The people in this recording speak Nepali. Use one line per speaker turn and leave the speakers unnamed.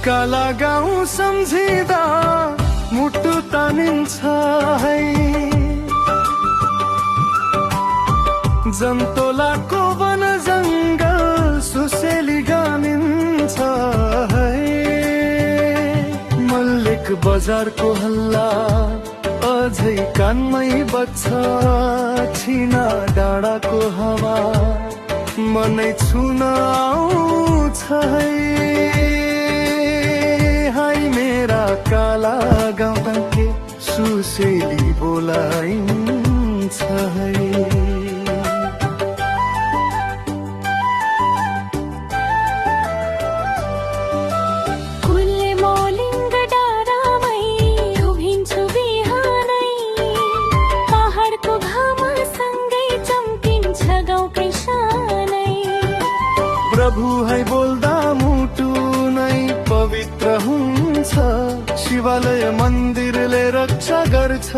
काला गाउँ सम्झिँदा मुटु तानिन्छ है। जन्तोलाको वन जङ्गल सुसेली गानिन्छ है। मल्लिक बजारको हल्ला अझै कानमै बज्छ। छिना डाँडाको हावा मनै छुन आउँछ है। हाय मेरा काला गाउँ के सुसेली बोलाइन्छ है। प्रभु है बोल्दा मुटु नै पवित्र हुन्छ। शिवालय मन्दिरले रक्षा गर्छ।